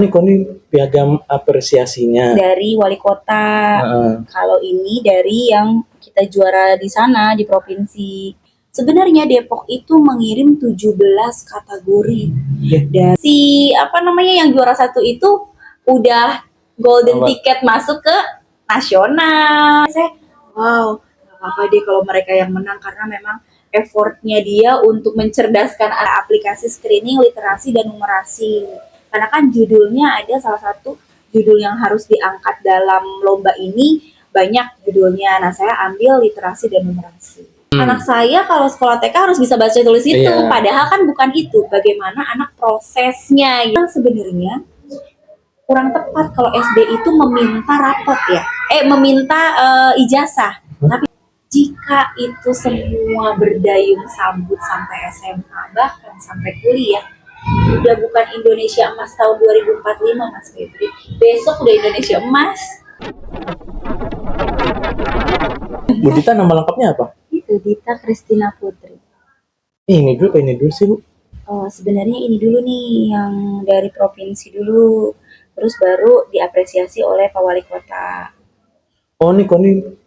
Ini piagam apresiasinya dari wali kota. Kalau ini dari yang kita juara di sana di provinsi. Sebenarnya Depok itu mengirim 17 kategori. Dan si yang juara satu itu udah golden ticket masuk ke nasional. Wow, gak apa deh kalau mereka yang menang karena memang effortnya dia untuk mencerdaskan aplikasi screening, literasi, dan numerasi. Karena kan judulnya ada salah satu judul yang harus diangkat dalam lomba ini banyak judulnya. Nah, saya ambil literasi dan numerasi. Anak saya kalau sekolah TK harus bisa baca tulis itu, padahal kan bukan itu. Bagaimana anak prosesnya? Yang sebenarnya kurang tepat kalau SD itu meminta rapot ya, meminta ijazah. Tapi jika itu semua berdayung sambut sampai SMA bahkan sampai kuliah, udah bukan Indonesia Emas tahun 2045 Mas Febri. Besok udah Indonesia Emas. Bu Dita nama lengkapnya apa? Itu Dita Kristina Putri. Ini dulu sih Bu? Sebenarnya ini dulu nih yang dari provinsi dulu, terus baru diapresiasi oleh Pak Wali Kota. Ini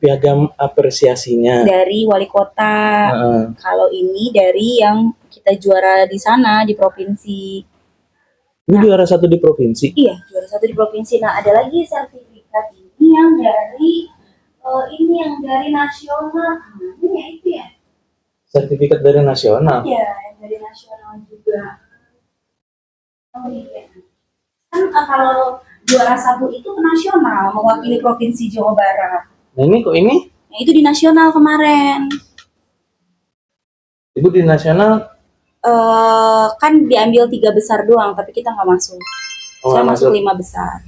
piagam apresiasinya dari wali kota. Kalau ini dari yang kita juara di sana di provinsi. Ini juara satu di provinsi? Iya, juara satu di provinsi. Nah, ada lagi sertifikat ini yang dari nasional. Ini ya itu ya. Sertifikat dari nasional? Iya, yang dari nasional juga. Oh iya. Kan kalau juara satu itu ke nasional, mewakili provinsi Jawa Barat. Nah ini kok ini? Nah, itu di nasional kemarin. Ibu di nasional? Kan diambil 3 besar doang, tapi kita nggak masuk. Saya masuk 5 besar.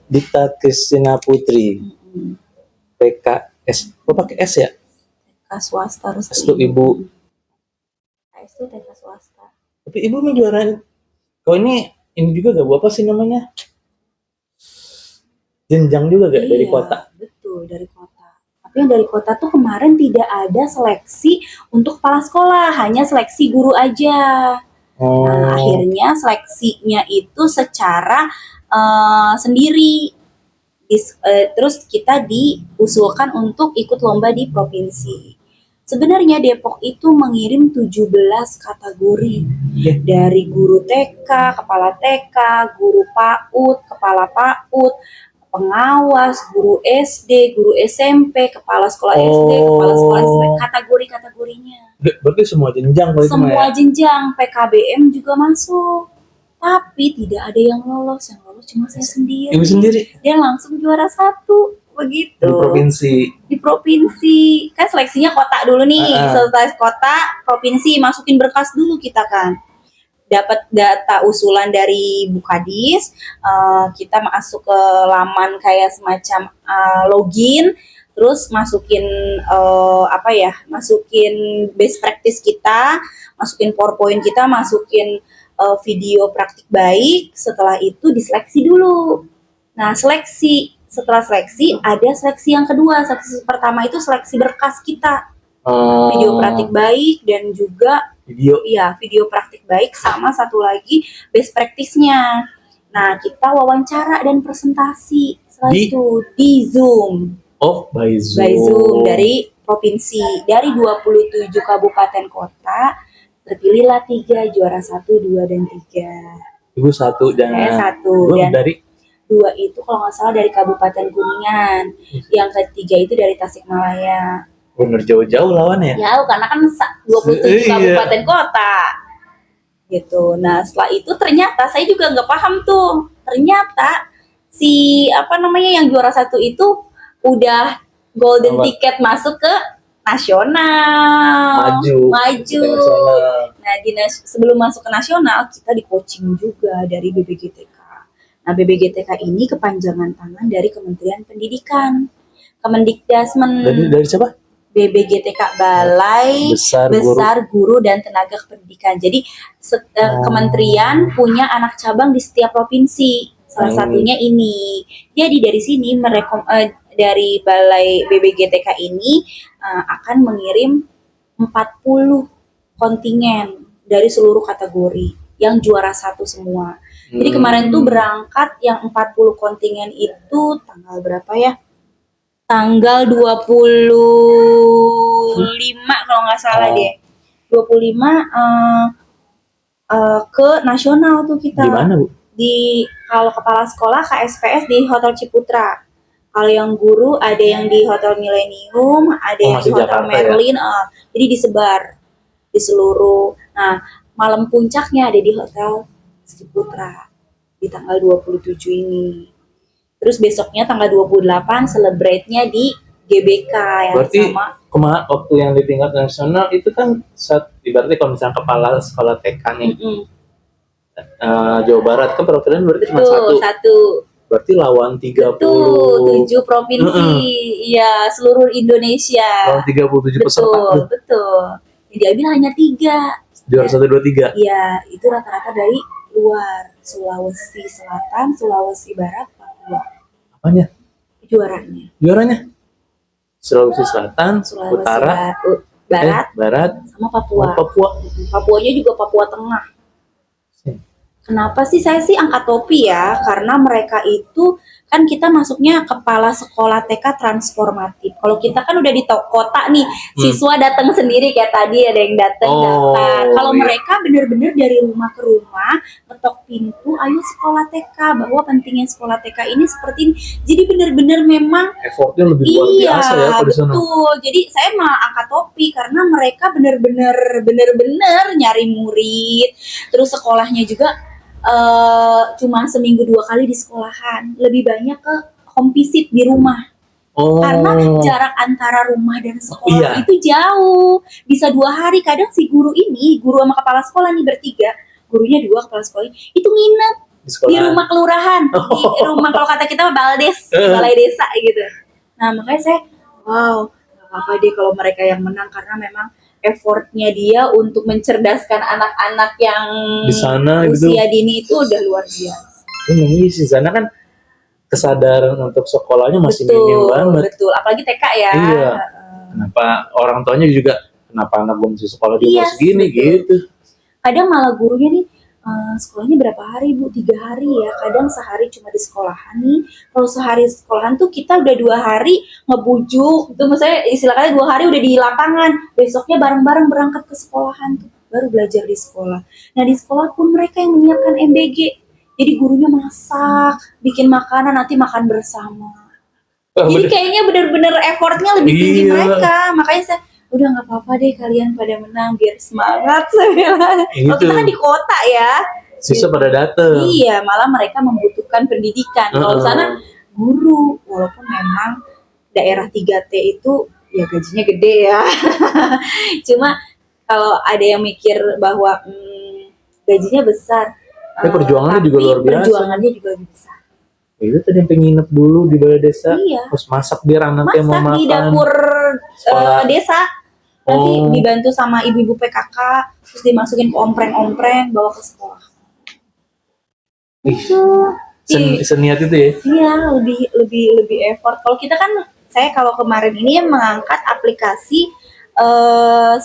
Dita Kristina Putri. PKS. Kok pakai S ya? TK swasta harus itu Ibu. S itu TK swasta. Tapi Ibu mau juara. Kok ini juga gak Bu, apa sih namanya? Jenjang juga gak dari kota? Betul, dari kota. Tapi yang dari kota tuh kemarin tidak ada seleksi untuk kepala sekolah, hanya seleksi guru aja. Nah, akhirnya seleksinya itu secara sendiri. Terus kita diusulkan untuk ikut lomba di provinsi. Sebenarnya Depok itu mengirim 17 kategori. Dari guru TK, kepala TK, guru PAUD, kepala PAUD, pengawas, guru SD, guru SMP, kepala sekolah SD, kepala sekolah SMP, kategori-kategorinya. Berarti semua jenjang? Semua jenjang, PKBM juga masuk. Tapi tidak ada yang lolos cuma saya sendiri. Ibu sendiri? Dia langsung juara 1, begitu. Di provinsi. Kan seleksinya kota dulu nih. Setelah kota, provinsi, masukin berkas dulu kita kan. Dapat data usulan dari Bukadis, kita masuk ke laman kayak semacam login, terus masukin masukin best practice kita, masukin PowerPoint kita, masukin video praktik baik. Setelah itu diseleksi dulu. Nah, setelah seleksi ada seleksi yang kedua. Seleksi pertama itu seleksi berkas kita, video praktik baik dan juga video praktik baik, sama satu lagi best practice-nya. Nah, kita wawancara dan presentasi setelah itu di Zoom. By Zoom dari provinsi, dari 27 kabupaten kota terpilihlah 3, juara 1, 2, dan 3. Ibu 1 dan saya 1 dan dari 2 itu kalau nggak salah dari Kabupaten Kuningan, yang ketiga itu dari Tasikmalaya. Bener jauh-jauh lawannya. Jauh karena kan 27 kabupaten kota gitu. Nah, setelah itu ternyata saya juga nggak paham tuh. Ternyata si yang juara 1 itu udah golden ticket masuk ke nasional. Maju. Nah, sebelum masuk ke nasional kita di coaching juga dari BBGTK. Nah, BBGTK ini kepanjangan tangan dari Kementerian Pendidikan. Kemendikdasmen. Dari siapa? BBGTK, Balai Besar Guru dan Tenaga Kependidikan. Jadi kementerian punya anak cabang di setiap provinsi. Salah satunya ini. Jadi dari sini dari Balai BBGTK ini akan mengirim 40 kontingen dari seluruh kategori yang juara 1 semua. Jadi kemarin tuh berangkat yang 40 kontingen itu tanggal berapa ya? Tanggal 25 kalau nggak salah deh. 25 ke nasional tuh kita. Di mana, Bu? Kalau kepala sekolah KSPS di Hotel Ciputra. Kalau yang guru ada yang di Hotel Millennium, ada yang di Hotel Jakarta, Merlin. Jadi disebar di seluruh. Nah, malam puncaknya ada di Hotel Ciputra di tanggal 27 ini. Terus besoknya tanggal 28 celebrate-nya di GBK yang Berarti sama. waktu yang di tingkat nasional itu kan ibaratnya kalau misalnya kepala sekolah TK nih Jawa Barat kan perwakilan berarti cuma satu. Berarti lawan 30. Betul, 7 provinsi. Iya, seluruh Indonesia. Lawan 37 peserta. Betul. Yang diambil hanya 3. Juara 1, 2, 3. Iya, itu rata-rata dari luar. Sulawesi Selatan, Sulawesi Barat, Papua. Apanya? Juaranya? Sulawesi Selatan, Sulawesi Utara, Barat, sama Papua. Papuanya juga Papua Tengah. Kenapa sih saya angkat topi ya? Karena mereka itu kan kita masuknya kepala sekolah TK transformatif. Kalau kita kan udah di kota nih, siswa datang sendiri kayak tadi ada yang datang daftar. Kalau mereka benar-benar dari rumah ke rumah, ngetok pintu, ayo sekolah TK, bahwa pentingnya sekolah TK ini seperti ini. Jadi benar-benar memang effortnya lebih luar biasa ya kalau di sana. Betul. Jadi saya malah angkat topi karena mereka benar-benar nyari murid. Terus sekolahnya juga cuma seminggu 2 kali di sekolahan, lebih banyak ke home visit di rumah. Karena jarak antara rumah dan sekolah itu jauh, bisa 2 hari. Kadang si guru sama kepala sekolah nih bertiga, gurunya 2, kepala sekolah itu nginep di rumah kelurahan, di rumah kalau kata kita baldes, balai desa gitu. Nah makanya saya gak apa-apa deh kalau mereka yang menang, karena memang effortnya dia untuk mencerdaskan anak-anak yang di sana usia dini itu udah luar biasa. Ini di sana kan kesadaran untuk sekolahnya masih minim banget. Betul, apalagi TK ya. Iya. Kenapa orang tuanya juga, kenapa anak gue mesti sekolah di umur segini gitu. Kadang malah gurunya nih, sekolahnya berapa hari Bu? 3 hari ya. Kadang sehari cuma di sekolahan nih. Kalau sehari sekolahan tuh kita udah 2 hari ngebujuk. Itu maksudnya istilahnya 2 hari udah di lapangan. Besoknya bareng-bareng berangkat ke sekolahan tuh. Baru belajar di sekolah. Nah di sekolah pun mereka yang menyiapkan MBG. Jadi gurunya masak, bikin makanan, nanti makan bersama. Jadi kayaknya bener-bener effortnya lebih tinggi mereka. Makanya saya udah nggak apa-apa deh kalian pada menang biar semangat saya. Kalau kita kan di kota ya, siswa pada datang. Iya, malah mereka membutuhkan pendidikan. Kalau sana guru, walaupun memang daerah 3T itu ya gajinya gede ya. Cuma kalau ada yang mikir bahwa gajinya besar, perjuangannya juga luar biasa. Perjuangannya juga besar. Itu tadi yang penginep dulu di balai desa, terus masak biar anaknya mau makan. Masak di dapur desa, nanti dibantu sama ibu-ibu PKK, terus dimasukin ke ompreng-ompreng, bawa ke sekolah. Itu seniat itu ya? Iya, lebih effort. Kalau kita kan, saya kalau kemarin ini mengangkat aplikasi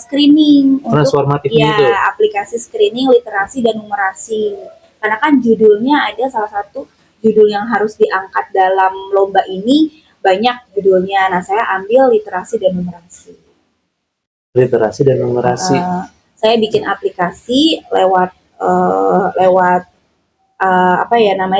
screening transformatif gitu. Ya, aplikasi screening literasi dan numerasi. Karena kan judulnya ada salah satu judul yang harus diangkat dalam lomba ini, banyak judulnya. Nah, saya ambil literasi dan numerasi. Literasi dan numerasi. Saya bikin aplikasi lewat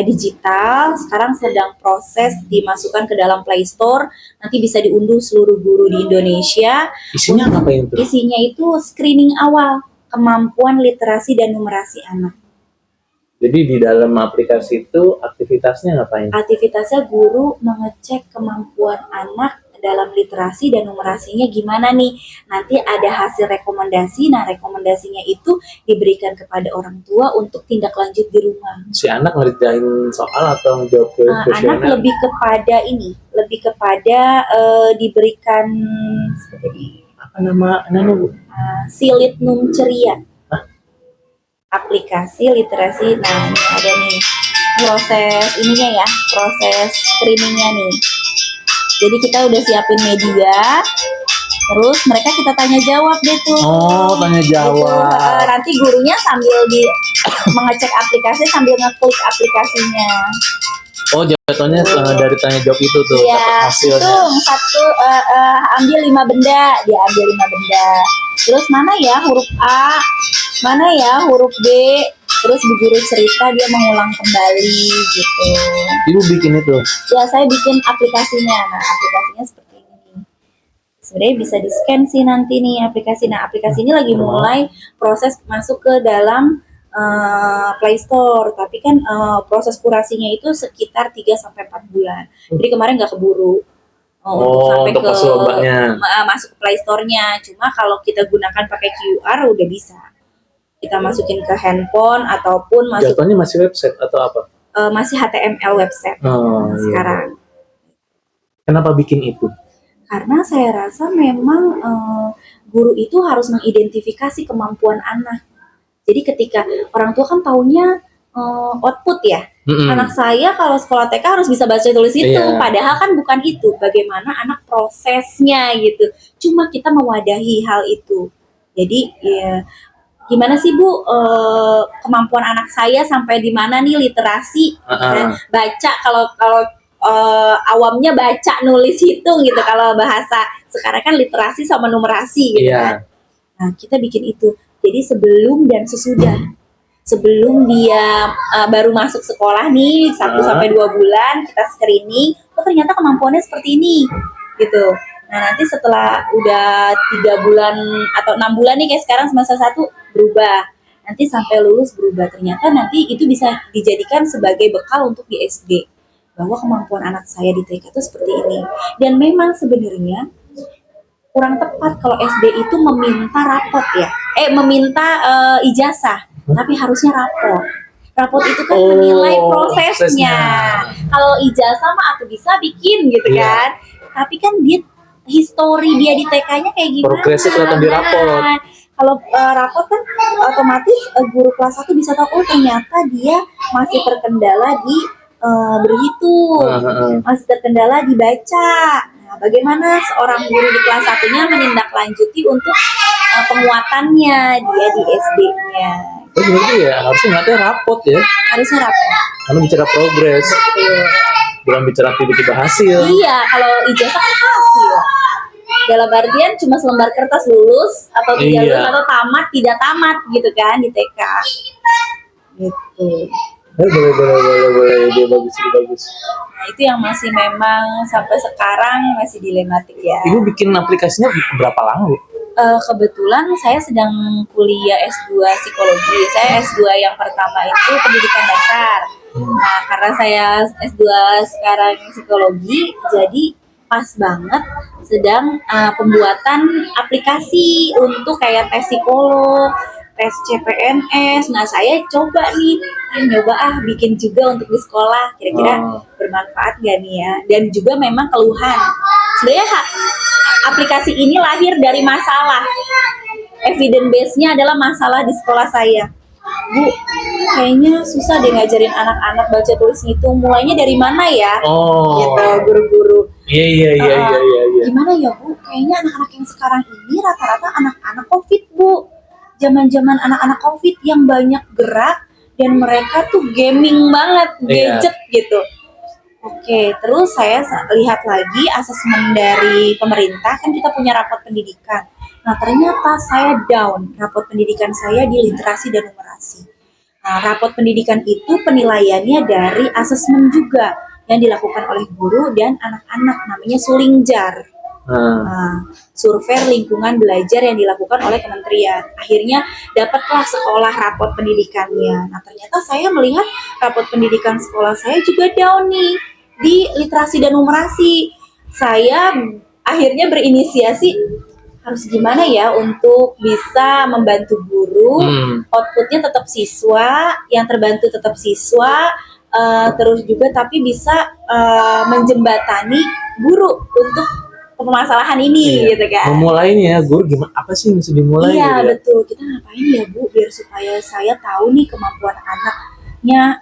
digital. Sekarang sedang proses dimasukkan ke dalam Play Store. Nanti bisa diunduh seluruh guru di Indonesia. Isinya apa itu? Isinya itu screening awal kemampuan literasi dan numerasi anak. Jadi di dalam aplikasi itu aktivitasnya ngapain? Aktivitasnya guru mengecek kemampuan anak dalam literasi dan numerasinya gimana nih. Nanti ada hasil rekomendasi. Nah, rekomendasinya itu diberikan kepada orang tua untuk tindak lanjut di rumah. Si anak ngerjain soal atau jawab kuesioner? Anak lebih kepada diberikan seperti ini. Apa namanya Bu? Silit Num Ceria. Aplikasi literasi. Nah, ini ada nih proses ininya ya, proses screeningnya nih. Jadi kita udah siapin media, Terus mereka kita tanya jawab deh tuh. Oh, tanya Gitu. jawab. Nanti gurunya sambil mengecek aplikasi sambil ngeklik aplikasinya. Oh, jatuhnya dari tanya jawab itu tuh dapat Iya, hasilnya. hitung satu, ambil 5 benda, dia ambil 5 benda. Terus mana ya huruf A, mana ya huruf B, terus bu guru cerita dia mengulang kembali gitu. Ibu bikin itu. Ya saya bikin aplikasinya, nah aplikasinya seperti ini. Sebenarnya bisa di scan sih nanti nih aplikasi. Nah aplikasi ini lagi mulai proses masuk ke dalam Play Store, tapi kan proses kurasinya itu sekitar 3-4 bulan. Jadi kemarin nggak keburu Untuk pas lombanya. masuk ke Play Store-nya. Cuma kalau kita gunakan pakai QR udah bisa. Kita masukin ke handphone ataupun masuk Jatuhnya masih website atau apa? masih HTML website Oh, sekarang. Kenapa bikin itu? Karena saya rasa memang guru itu harus mengidentifikasi kemampuan anak. Jadi ketika orang tua kan taunya output ya. Anak saya kalau sekolah TK harus bisa baca tulis itu, Iya. padahal kan bukan itu. Bagaimana anak prosesnya gitu. Cuma kita mewadahi hal itu. Jadi ya gimana sih Bu kemampuan anak saya sampai di mana nih literasi baca kalau awamnya baca nulis hitung gitu, kalau bahasa sekarang kan literasi sama numerasi gitu kan. Nah kita bikin itu. Jadi sebelum dan sesudah, sebelum dia baru masuk sekolah nih 1-2 bulan kita screening, oh ternyata kemampuannya seperti ini gitu. Nah nanti setelah udah 3 bulan atau 6 bulan nih kayak sekarang semester 1 berubah, nanti sampai lulus berubah, ternyata nanti itu bisa dijadikan sebagai bekal untuk di SD bahwa kemampuan anak saya di TK itu seperti ini. Dan memang sebenarnya kurang tepat kalau SD itu meminta rapot ya, meminta ijazah, tapi harusnya rapot. Rapot itu kan menilai prosesnya. Kalau ijazah mah aku bisa bikin gitu kan, tapi kan dia histori dia di TK-nya kayak gimana? Progresnya kelihatan di rapot. Kalau rapot kan otomatis guru kelas 1 bisa tahu oh ternyata dia masih terkendala di berhitung, masih terkendala dibaca. Nah, bagaimana seorang guru di kelas 1-nya menindaklanjuti untuk penguatannya dia di SD-nya. Oh berarti ya harusnya ngeliatnya rapot ya. Harusnya rapot. Karena bicara progres. Bukan bicara tiba-tiba hasil. Iya, kalau ijazah kan hasil. Dalam artian cuma selembar kertas lulus atau tidak lulus atau tamat tidak tamat gitu kan di TK. Gitu. Boleh, dia bagus. Nah itu yang masih memang sampai sekarang masih dilematik ya. Ibu bikin aplikasinya berapa lama Bu? Kebetulan saya sedang kuliah S2 psikologi. Saya S2 yang pertama itu pendidikan dasar. Nah karena saya S2 sekarang psikologi, jadi pas banget sedang pembuatan aplikasi untuk kayak tes psikolog, tes CPNS. Nah saya coba nih, bikin juga untuk di sekolah. Kira-kira bermanfaat gak nih ya? Dan juga memang keluhan. Sebenarnya aplikasi ini lahir dari masalah. Evidence base-nya adalah masalah di sekolah saya. Bu, kayaknya susah deh ngajarin anak-anak baca tulis ngitung. Mulainya dari mana ya? Gitu, guru-guru. Iya. Gimana ya Bu? Kayaknya anak-anak yang sekarang ini rata-rata anak-anak COVID Bu. Zaman-zaman anak-anak COVID yang banyak gerak dan mereka tuh gaming banget, gadget gitu. Oke, terus saya lihat lagi asesmen dari pemerintah, kan kita punya rapot pendidikan. Nah, ternyata saya down rapot pendidikan saya di literasi dan numerasi. Nah, rapot pendidikan itu penilaiannya dari asesmen juga yang dilakukan oleh guru dan anak-anak, namanya Sulingjar. Survei lingkungan belajar yang dilakukan oleh kementerian. Akhirnya dapatlah sekolah rapot pendidikannya. Nah, ternyata saya melihat rapot pendidikan sekolah saya juga down nih di literasi dan numerasi. Saya akhirnya berinisiasi harus gimana ya untuk bisa membantu guru, outputnya tetap siswa, yang terbantu tetap siswa, terus juga tapi bisa menjembatani guru untuk permasalahan ini gitu kan. Memulainya guru gimana? Apa sih yang mesti dimulai? Iya betul. Kita ngapain ya Bu biar supaya saya tahu nih kemampuan anaknya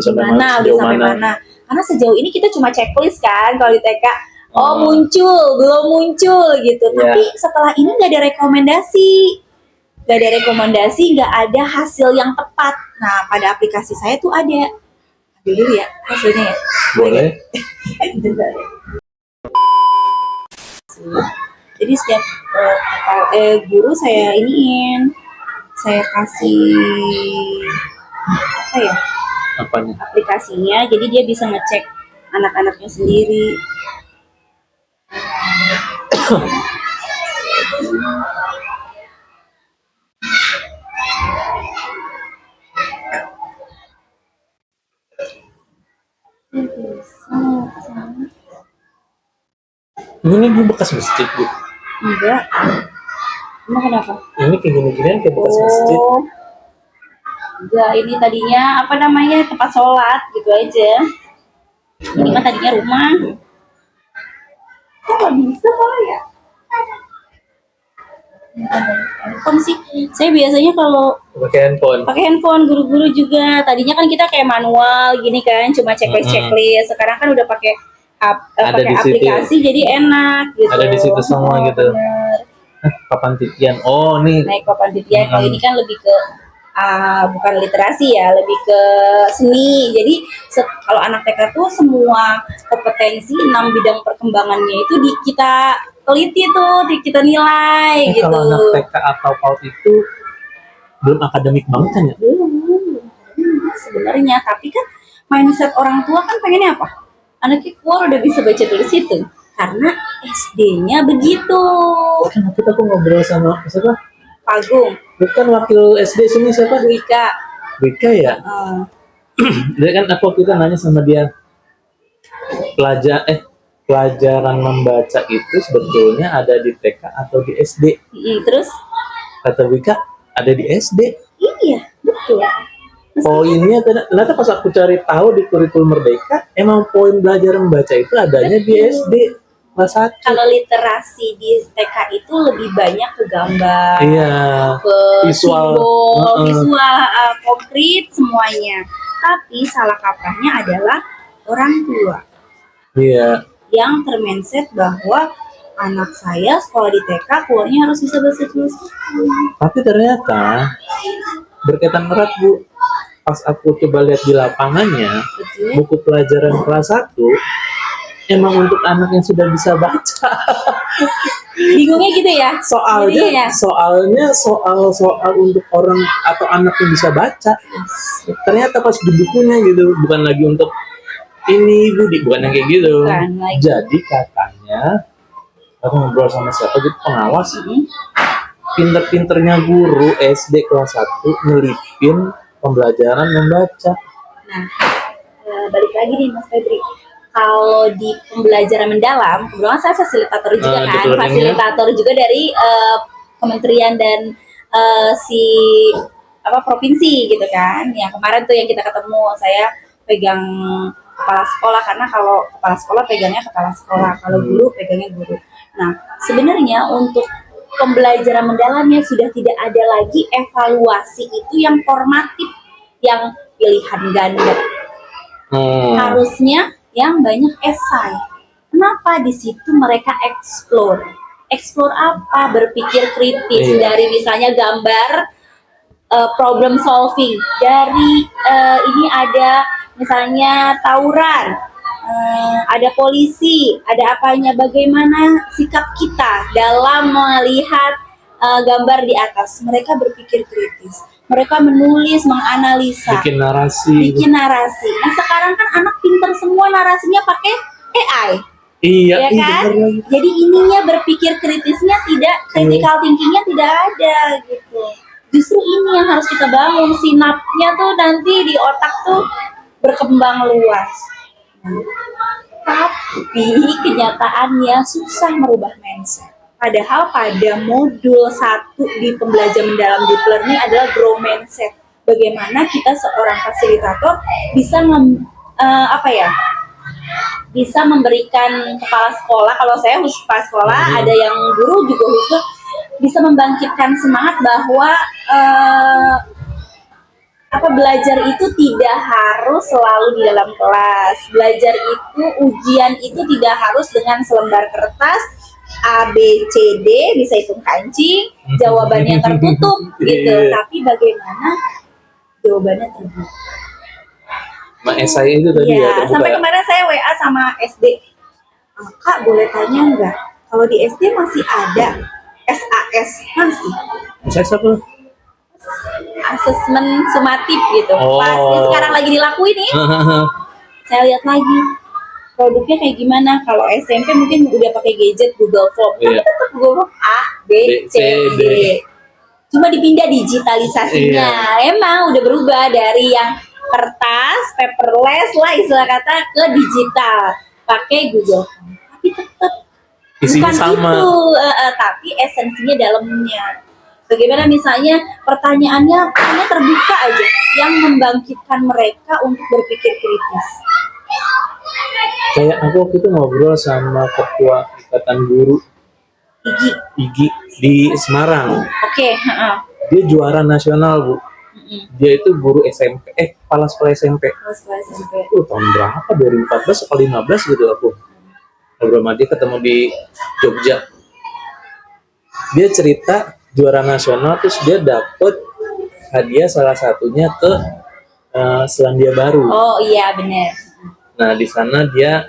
gimana, udah sampai mana. Karena sejauh ini kita cuma checklist kan kalau di TK. belum muncul gitu. Iya. Tapi setelah ini nggak ada rekomendasi, nggak ada hasil yang tepat. Nah, pada aplikasi saya tuh ada. Ambil dulu ya hasilnya ya. Boleh. Bentar ya. Jadi setiap guru saya saya kasih apa ya, Apanya? aplikasinya, jadi dia bisa ngecek anak-anaknya sendiri. Ini di bekas masjid, Bu. Enggak. Emang kenapa? Ini kayak gini-ginian kayak bekas masjid. Oh, enggak, ini tadinya apa namanya, tempat sholat gitu aja. Ini mah tadinya rumah. Kok nggak bisa kalau ya? Handphone sih. Saya biasanya kalau Pakai handphone. guru-guru juga. Tadinya kan kita kayak manual gini kan, cuma checklist. Sekarang kan udah pakai Ada pakai di situ. aplikasi, jadi enak gitu. Ada di situ semua gitu. Bener. Papan titian. Oh, nih. Naik papan titian. Kalau ini kan lebih ke bukan literasi ya, lebih ke seni. Jadi kalau anak TK tuh semua kompetensi 6 bidang perkembangannya itu kita teliti tuh, kita nilai gitu. Kalau anak TK atau PAUD itu belum akademik banget kan ya? Belum sebenarnya, tapi kan mindset orang tua kan pengennya apa? Anaknya keluar udah bisa baca tulis itu, karena SD-nya begitu. Kan waktu itu aku ngobrol sama siapa? Pagung, Bukan wakil SD sini siapa? Wika. Wika ya? Dia kan aku waktu itu nanya sama dia, pelajaran membaca itu sebetulnya ada di TK atau di SD? Terus? Kata Wika, ada di SD. Iya, betul. Poinnya ternyata pas aku cari tahu di kurikulum Merdeka, emang poin belajar membaca itu adanya di SD kelas 1. Kalau literasi di TK itu lebih banyak ke gambar, Iya, ke visual. simbol, visual, konkret semuanya. Tapi salah kaprahnya adalah orang tua Iya. yang termindset bahwa anak saya sekolah di TK keluarnya harus bisa bahasa tulis. Tapi ternyata berkaitan erat, Bu. Pas aku coba lihat di lapangannya, Betul. buku pelajaran kelas 1 emang untuk anak yang sudah bisa baca. Bingungnya gitu ya? Soalnya, Iya, ya? soal untuk orang atau anak yang bisa baca. Ternyata pas di bukunya gitu, bukan lagi untuk ini Budi, bukan yang kayak gitu. Bukan lagi. Jadi katanya, aku ngobrol sama siapa gitu, pengawas, pinter-pinternya guru SD kelas 1 ngelipin pembelajaran membaca. Nah, balik lagi nih Mas Febri. Kalau di pembelajaran mendalam, kebetulan saya fasilitator juga kan, fasilitator juga dari kementerian dan provinsi gitu kan. Yang kemarin tuh yang kita ketemu, saya pegang kepala sekolah, karena kalau kepala sekolah pegangnya kepala sekolah, kalau guru pegangnya guru. Nah, sebenarnya untuk pembelajaran mendalamnya sudah tidak ada lagi evaluasi itu yang formatif, yang pilihan ganda. Harusnya yang banyak esai. Kenapa di situ mereka explore apa, berpikir kritis dari misalnya gambar, problem solving, dari ini ada misalnya tawuran, ada polisi, ada apanya, bagaimana sikap kita dalam melihat gambar di atas. Mereka berpikir kritis, mereka menulis, menganalisa, bikin narasi. Nah sekarang kan anak pinter semua, narasinya pakai AI. Iya, ya kan? Jadi ininya berpikir kritisnya tidak, critical thinkingnya tidak ada gitu. Justru ini yang harus kita bangun, sinapnya tuh nanti di otak tuh berkembang luas. Tapi kenyataannya susah merubah mindset. Padahal pada modul 1 di pembelajaran mendalam deep learning adalah grow mindset. Bagaimana kita seorang fasilitator bisa bisa memberikan kepala sekolah, kalau saya khusus kepala sekolah, ada yang guru juga khusus, bisa membangkitkan semangat bahwa apa belajar itu tidak harus selalu di dalam kelas. Belajar itu, ujian itu tidak harus dengan selembar kertas A B C D bisa hitung kancing, jawabannya tertutup gitu. Iya. Tapi bagaimana jawabannya terbuka? saya itu tadi ya Iya, terbuka. sampai kemarin saya WA sama SD. Kak, boleh tanya nggak? Kalau di SD masih ada SAS masih Saya siapa? asesmen sumatif gitu. Oh. Pasti sekarang lagi dilakuin nih. Saya lihat lagi produknya kayak gimana. Kalau SMP mungkin udah pakai gadget Google Form, tapi Iya. tetap Google Form A, B, C, D. Cuma dipindah digitalisasinya. Emang udah berubah dari yang kertas, paperless lah istilah kata ke digital, pakai Google Form. Tapi tetap Isinya bukan sama. itu, tapi esensinya dalamnya. Bagaimana misalnya pertanyaannya hanya terbuka aja, yang membangkitkan mereka untuk berpikir kritis. Kayak aku waktu itu ngobrol sama ketua ikatan guru Gigi, IGI di Semarang. oke, Dia juara nasional, Bu. Dia itu guru SMP, kepala sekolah SMP. sekolah SMP. Tahun berapa? 2014 atau 15 gitu aku. Ngobrol sama dia, ketemu di Jogja. Dia cerita juara nasional, terus dia dapet hadiah salah satunya ke Selandia Baru. Oh iya benar. Nah di sana dia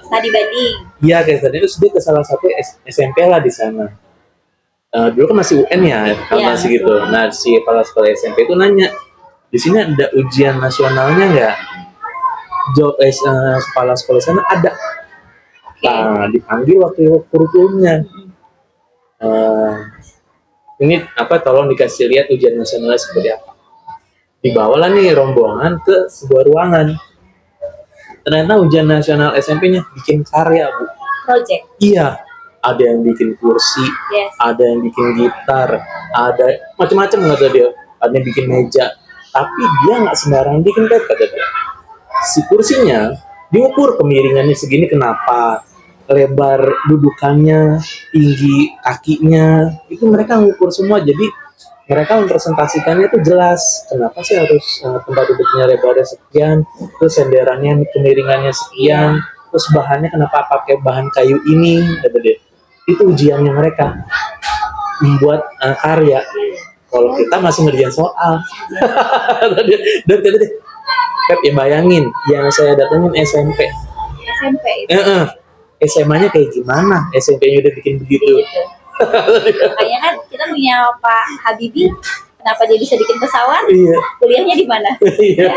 Studi banding. iya kayak tadi, terus dia ke salah satu SMP lah di sana. Dulu kan masih UN ya, kalau Iya, masih masih gitu. UN. Nah si kepala sekolah SMP itu nanya, di sini ada ujian nasionalnya nggak? Jawab kepala sekolah sana ada. Oke. Nah dipanggil waktu kurikulumnya. Ini tolong dikasih lihat ujian nasionalnya seperti apa. Dibawalah nih rombongan ke sebuah ruangan. Ternyata ujian nasional SMP-nya bikin karya, Bu. Project. Iya, ada yang bikin kursi, Yes. ada yang bikin gitar, ada macam-macam kata dia. Ada yang bikin meja, tapi dia nggak sembarangan bikin kata dia. Si kursinya diukur kemiringannya segini, kenapa? Lebar dudukannya, tinggi kakinya, itu mereka ngukur semua. Jadi mereka mempresentasikannya itu jelas. Kenapa sih harus tempat duduknya lebarnya sekian, terus senderannya kemiringannya sekian, terus bahannya kenapa pakai bahan kayu ini, kata dia. Itu ujiannya mereka membuat karya. Kalau kita masih ngerjain soal. Dan tadi deh, Pep, ya bayangin yang saya datengin SMP. SMP itu. SMA-nya kayak gimana? SMP-nya udah bikin begitu. Gitu. Makanya kan kita punya Pak Habibie, kenapa dia bisa bikin pesawat? Iya. Kuliahnya di mana? Iya.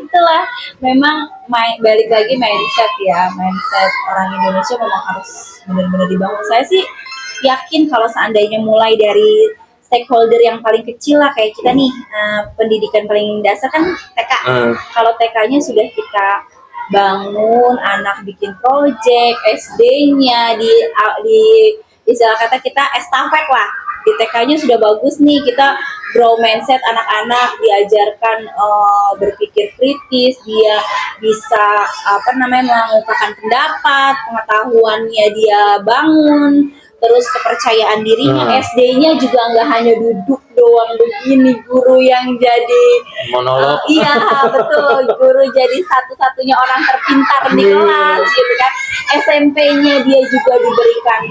Itulah memang balik lagi mindset ya, mindset orang Indonesia memang harus benar-benar dibangun. Saya sih yakin kalau seandainya mulai dari stakeholder yang paling kecil lah kayak kita nih, pendidikan paling dasar kan TK. Kalau TK-nya sudah kita bangun, anak bikin project, SD-nya di istilah kata kita estafet lah. Di TK-nya sudah bagus nih, kita grow mindset anak-anak, diajarkan berpikir kritis, dia bisa mengungkapkan pendapat, pengetahuannya dia bangun, terus kepercayaan dirinya. SD-nya juga nggak hanya duduk doang begini, guru yang jadi monolog. Iya betul, guru jadi satu-satunya orang terpintar di kelas gitu kan. SMP-nya dia juga diberikan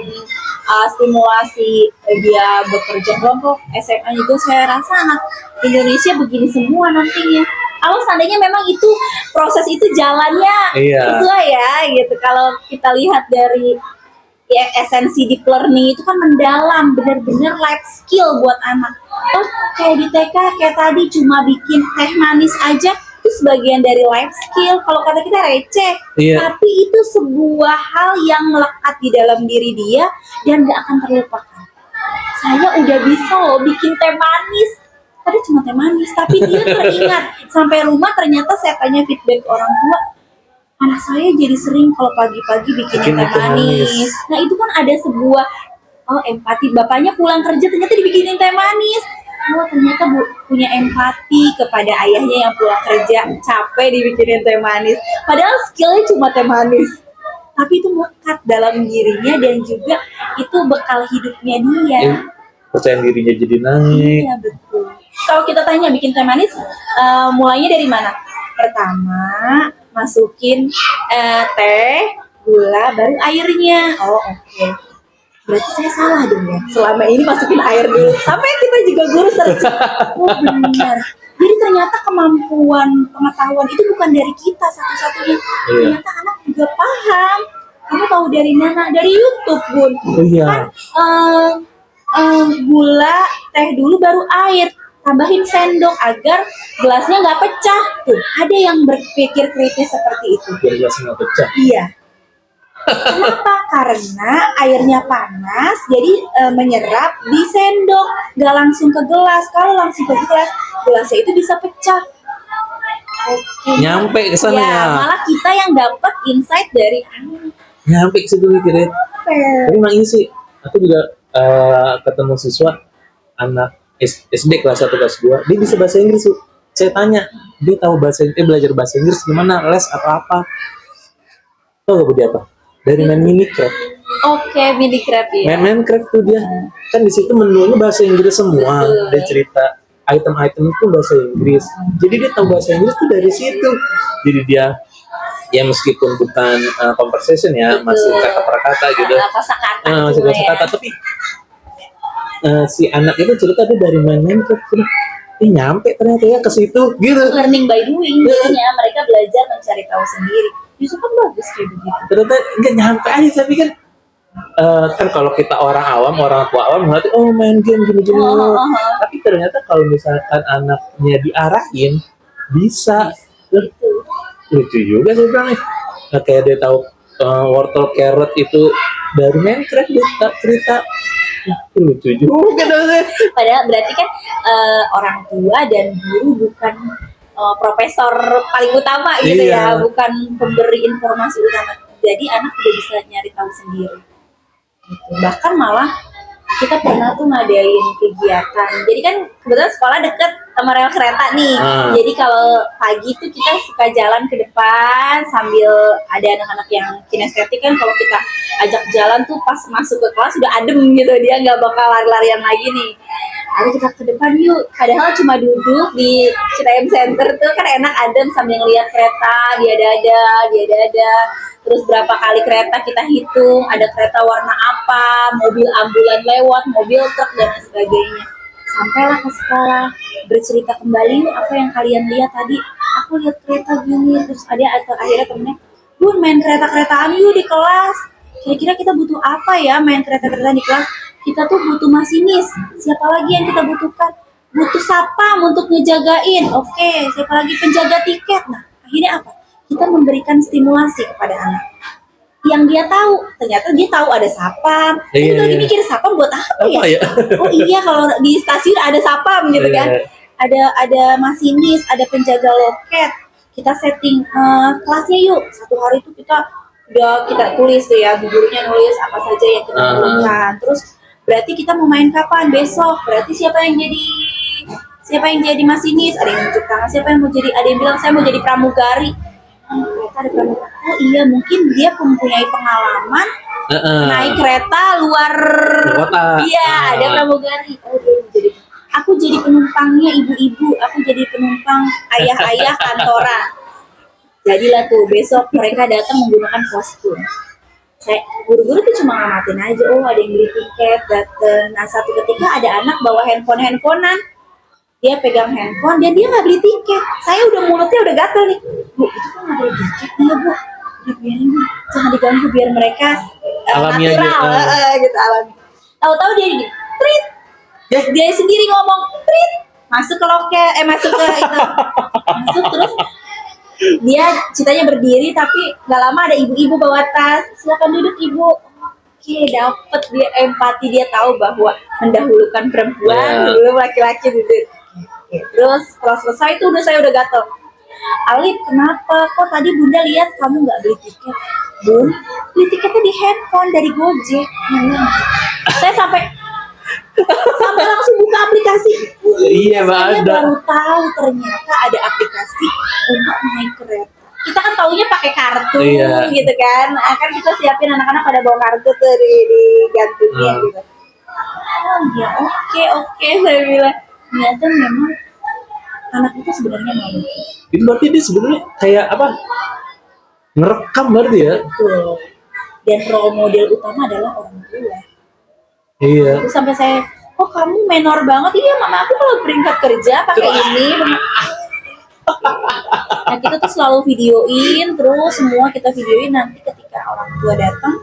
stimulasi, dia bekerja kelompok. SMA juga saya rasa anak Indonesia begini semua nantinya. Kalau seandainya memang itu proses itu jalannya sesuai ya gitu. Kalau kita lihat dari ya esensi deep learning itu kan mendalam, benar-benar life skill buat anak. Oh kayak di TK kayak tadi cuma bikin teh manis aja itu sebagian dari life skill. Kalau kata kita receh, tapi itu sebuah hal yang melekat di dalam diri dia dan gak akan terlupakan. Saya udah bisa loh bikin teh manis, tadi cuma teh manis, tapi dia teringat sampai rumah. Ternyata saya tanya feedback orang tua, anak saya jadi sering kalau pagi-pagi bikin teh manis. Nah itu kan ada sebuah empati. Bapaknya pulang kerja ternyata dibikinin teh manis. Ternyata punya empati kepada ayahnya yang pulang kerja capek dibikinin teh manis. Padahal skillnya cuma teh manis, tapi itu melekat dalam dirinya dan juga itu bekal hidupnya dia. Percaya dirinya jadi naik. Iya betul. kalau kita tanya bikin teh manis, mulainya dari mana? Pertama, masukin teh, gula, baru airnya. Oh, oke. Berarti saya salah dong ya. Selama ini masukin air dulu. Sampai kita juga guru searching. Oh, benar. Jadi ternyata kemampuan pengetahuan itu bukan dari kita satu-satunya. Ternyata anak juga paham. Kamu tahu dari mana? Dari YouTube, Bun. Oh iya. Kan gula, teh dulu baru air. Tambahin sendok agar gelasnya nggak pecah. Tuh, ada yang berpikir kritis seperti itu. Biar gelasnya nggak pecah. Iya. Kenapa? Karena airnya panas, jadi menyerap di sendok, nggak langsung ke gelas. Kalau langsung ke gelas, gelasnya itu bisa pecah. Oke. Nyampe ke sana Ya, ya. malah kita yang dapat insight dari anak. Nyampe ke situ mikirnya. Tapi emang ini sih, aku juga ketemu siswa anak SD kelas 1 kelas 2, dia bisa bahasa Inggris. Saya tanya, dia tahu belajar bahasa Inggris gimana, les apa-apa. Tahu gak dia apa? Dari main Minecraft. Oke, Minecraft ya. Main Minecraft tuh dia. Kan di situ menunya bahasa Inggris semua. Betul. Dia cerita item-item itu bahasa Inggris. Jadi dia tahu bahasa Inggris tuh dari situ. Jadi dia ya meskipun bukan conversation ya, Betul. masih kata per kata gitu. Kosakata. Masih cuma kata-kata, tapi si anak itu cerita dia dari main Minecraft. Nyampe ternyata ya ke situ gitu. Learning by doing, jadinya mereka belajar mencari tahu sendiri. Justru kan bagus kayak begitu. Ternyata nggak nyampe aja, tapi kan kan kalau kita orang awam, orang tua awam ngerti, oh main game gini-gini. Tapi ternyata kalau misalkan anaknya diarahin, bisa. Gitu. Lucu juga sih bilang nih. Nah, kayak dia tahu wortel carrot itu dari Minecraft, dia cerita. Lucu juga dong. Padahal berarti kan orang tua dan guru bukan profesor paling utama gitu Iya. ya, bukan pemberi informasi utama. Jadi anak udah bisa nyari tahu sendiri. Gitu. Bahkan malah kita pernah tuh ngadain kegiatan. Jadi kan kebetulan sekolah deket sama rel kereta nih. Jadi kalau pagi tuh kita suka jalan ke depan sambil ada anak-anak yang kinestetik kan, kalau kita ajak jalan tuh pas masuk ke kelas udah adem gitu, dia nggak bakal lari-larian lagi nih. Ayo kita ke depan yuk. Padahal cuma duduk di Citayam Center tuh kan enak, adem sambil ngeliat kereta, dia ada. Terus berapa kali kereta kita hitung, ada kereta warna apa, mobil ambulan lewat, mobil truk dan lain sebagainya. Sampailah ke sekolah, bercerita kembali apa yang kalian lihat tadi. Aku lihat kereta gini, terus akhirnya temennya, Bun main kereta-keretaan yuk di kelas. Kira-kira kita butuh apa ya main kereta-keretaan di kelas? Kita tuh butuh masinis. Siapa lagi yang kita butuhkan? Butuh satpam untuk ngejagain. Oke, siapa lagi penjaga tiket? Nah, akhirnya apa? Kita memberikan stimulasi kepada anak. Yang dia tahu, ternyata dia tahu ada sapam. Dia lagi mikir sapam buat apa ya? Oh iya, kalau di stasiun ada sapam gitu kan. Ada masinis, ada penjaga loket. Kita setting kelasnya yuk. Satu hari itu kita tulis tuh ya, gurunya nulis apa saja yang kita perlukan. Terus berarti kita mau main kapan? Besok. Berarti siapa yang jadi masinis? Ada yang nunjuk tangan. Siapa yang mau jadi? Ada yang bilang saya mau jadi pramugari. Kereta ada pramugari. Oh iya, mungkin dia mempunyai pengalaman naik kereta luar kota. Iya, ada pramugari. Oh dia jadi. Aku jadi penumpangnya ibu-ibu. Aku jadi penumpang ayah-ayah kantoran. Jadilah tuh besok mereka datang menggunakan kostum. Guru-guru tuh cuma ngamatin aja, oh ada yang beli tiket, dateng. Nah satu ketika ada anak bawa handphonean, dia pegang handphone dan dia nggak beli tiket. Saya udah mulutnya udah gatel nih, Bu itu kan nggak beli tiket nih ya Bu, udah biarin Bu, jangan diganggu biar mereka natural gitu alami. Tahu-tahu dia gini, trit, dia sendiri ngomong trit, masuk ke loket, masuk ke itu, masuk terus. Dia ceritanya berdiri tapi gak lama ada ibu-ibu bawa tas, silakan duduk ibu. Oke, dapet dia empati, dia tahu bahwa mendahulukan perempuan sebelum laki-laki duduk. Oke. Terus setelah selesai itu saya udah gatel. Alif, kenapa? Kok tadi Bunda lihat kamu nggak beli tiket? Bun, beli tiketnya di handphone dari Gojek. Saya sampai langsung buka aplikasi. Iya, saya baru tahu ternyata ada aplikasi untuk naik kereta. Kita kan taunya pakai kartu gitu kan. Kan kita siapin anak-anak pada bawa kartu tuh di gantungnya gitu. Oh ya oke saya bilang. ternyata memang anak itu sebenarnya mau. Itu berarti dia sebenarnya kayak apa? Ngerekam berarti ya? Betul. Dan role model utama adalah orang tua. Iya. Terus sampai saya, kok kamu menor banget? Iya mama aku kalau berangkat kerja pakai ini. Nah kita tuh selalu videoin, terus semua kita videoin, nanti ketika orang tua datang,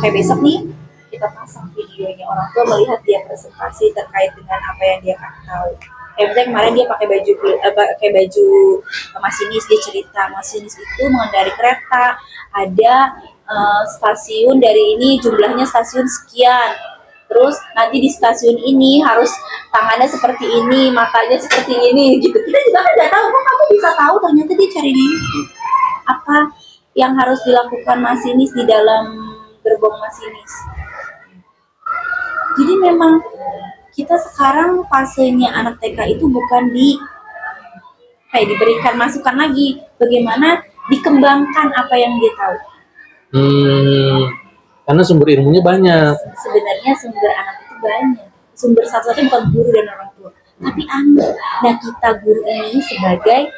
kayak besok nih, kita pasang videonya orang tua melihat dia presentasi terkait dengan apa yang dia tahu. Misalnya kemarin dia pakai baju masinis, dia cerita masinis itu mengendarai kereta, ada stasiun dari ini jumlahnya stasiun sekian. Terus nanti di stasiun ini harus tangannya seperti ini, matanya seperti ini, gitu. Kita juga kan nggak tahu, kok kamu bisa tahu? Ternyata dia cari di YouTube apa yang harus dilakukan masinis di dalam gerbong masinis. Jadi memang kita sekarang fasenya anak TK itu bukan diberikan masukan lagi, bagaimana dikembangkan apa yang dia tahu. Karena sumber ilmunya banyak. Sebenarnya sumber anak itu banyak. Sumber satu-satunya bukan guru dan orang tua, tapi anak. Nah kita guru ini sebagai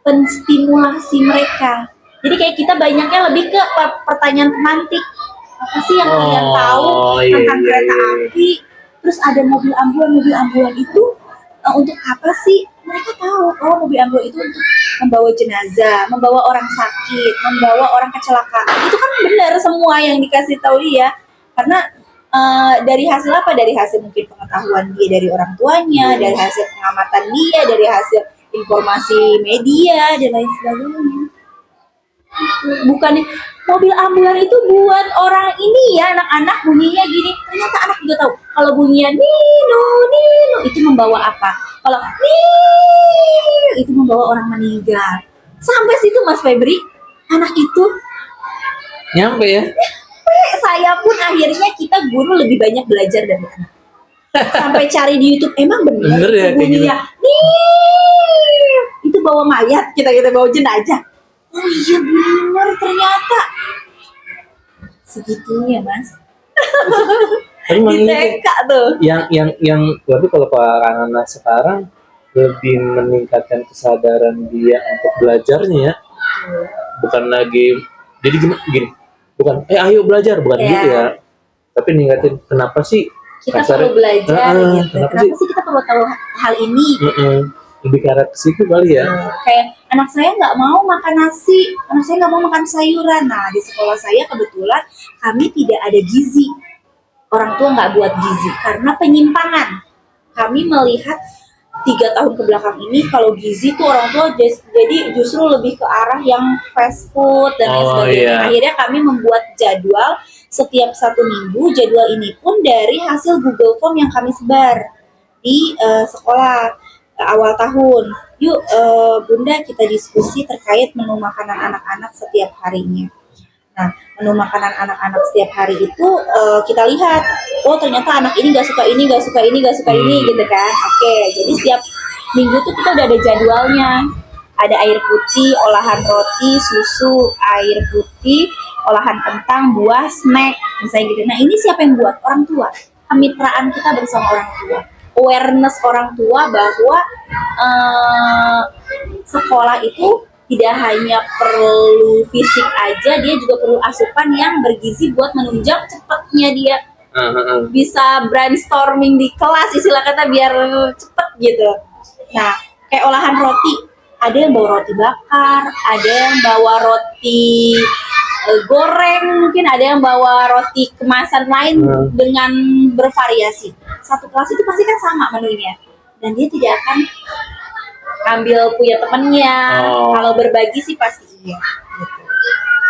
penstimulasi mereka. Jadi kayak kita banyaknya lebih ke pertanyaan pemantik. Apa sih yang kalian tahu tentang kereta api? Terus ada mobil ambulan itu untuk apa sih? Mereka tahu, mobil ambulan itu untuk membawa jenazah, membawa orang sakit, membawa orang kecelakaan. Itu kan benar semua yang dikasih tahu dia. Karena dari hasil apa? Dari hasil mungkin pengetahuan dia dari orang tuanya, dari hasil pengamatan dia, dari hasil informasi media dan lain sebagainya. Bukannya mobil ambulan itu buat orang ini ya, anak-anak bunyinya gini. Ternyata anak juga tahu kalau bunyinya nino itu membawa apa. Kalau itu membawa orang meninggal. Sampai situ Mas Febri, anak itu nyampe ya. Saya pun akhirnya kita guru lebih banyak belajar dari anak. Sampai cari di YouTube, emang bener ya bunyinya itu bawa mayat, kita bawa jenazah. Oh iya benar ternyata segitunya Mas. Di TK tuh. Yang berarti kalau para anak sekarang lebih meningkatkan kesadaran dia untuk belajarnya ya. Bukan lagi jadi gini. Bukan ayo belajar, bukan gitu ya. Tapi ningkatin kenapa sih kita perlu belajar gitu. Kenapa sih kita perlu tahu hal ini? Lebih ke arah ke situ kali ya. Kayak anak saya nggak mau makan nasi, anak saya nggak mau makan sayuran. Nah di sekolah saya kebetulan kami tidak ada gizi. Orang tua nggak buat gizi karena penyimpangan. Kami melihat 3 tahun ke belakang ini kalau gizi tuh orang tua jadi justru lebih ke arah yang fast food dan lain sebagainya. Akhirnya kami membuat jadwal setiap 1 minggu. Jadwal ini pun dari hasil Google Form yang kami sebar di sekolah awal tahun. Yuk Bunda kita diskusi terkait menu makanan anak-anak setiap harinya. Nah, menu makanan anak-anak setiap hari itu kita lihat, ternyata anak ini nggak suka ini, nggak suka ini, nggak suka ini, gitu kan? Oke, jadi setiap minggu tuh kita udah ada jadwalnya. Ada air putih, olahan roti, susu, air putih, olahan kentang, buah, snack, misalnya gitu. Nah, ini siapa yang buat? Orang tua. Kemitraan kita bersama orang tua. Awareness orang tua bahwa sekolah itu tidak hanya perlu fisik aja, dia juga perlu asupan yang bergizi buat menunjang cepatnya dia bisa brainstorming di kelas, istilah kata biar cepet gitu. Nah, kayak olahan roti, ada yang bawa roti bakar, ada yang bawa roti goreng, mungkin ada yang bawa roti kemasan lain dengan bervariasi. Satu kelas itu pasti kan sama menunya, dan dia tidak akan ambil punya temennya. Kalau berbagi sih pasti iya gitu.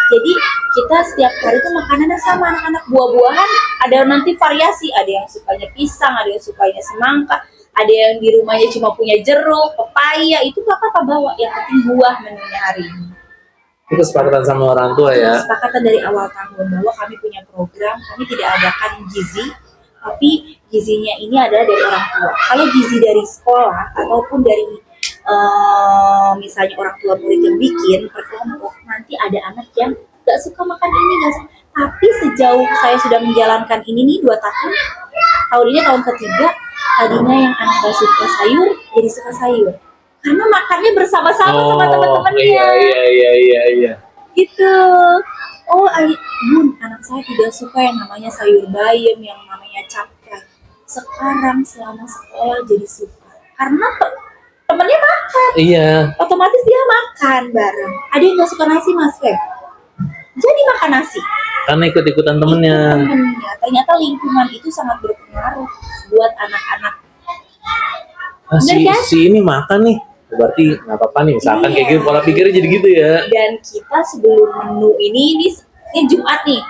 Jadi kita setiap hari tuh makanannya sama anak-anak. Buah-buahan ada nanti variasi, ada yang sukanya pisang, ada yang sukanya semangka, ada yang di rumahnya cuma punya jeruk, pepaya, itu gak apa-apa bawa, yang penting buah menunya hari ini. Itu kesepakatan sama orang tua ya? Kesepakatan dari awal tahun bahwa kami punya program, kami tidak adakan gizi, tapi gizinya ini adalah dari orang tua. Kalau gizi dari sekolah ataupun dari misalnya orang tua murid yang bikin per kelompok, nanti ada anak yang gak suka makan ini, gak suka. Tapi sejauh saya sudah menjalankan ini nih 2 tahun, tahun ini tahun ketiga, tadinya yang anak gak suka sayur jadi suka sayur karena makannya bersama-sama sama teman-temannya. Iya. Gitu. Bun, anak saya tidak suka yang namanya sayur bayam, yang namanya capcay. Sekarang selama sekolah jadi suka karena temennya makan, Iya. otomatis dia makan bareng. Ada yang nggak suka nasi, Mas Feb, jadi makan nasi Karena ikut-ikutan temennya. temennya. Ternyata lingkungan itu sangat berpengaruh buat anak-anak. Si, Bener kan? si ini makan nih, berarti nggak apa-apa nih. Misalkan Iya. kayak gitu, pola pikirnya jadi gitu ya. Dan kita sebelum menu ini Jumat nih,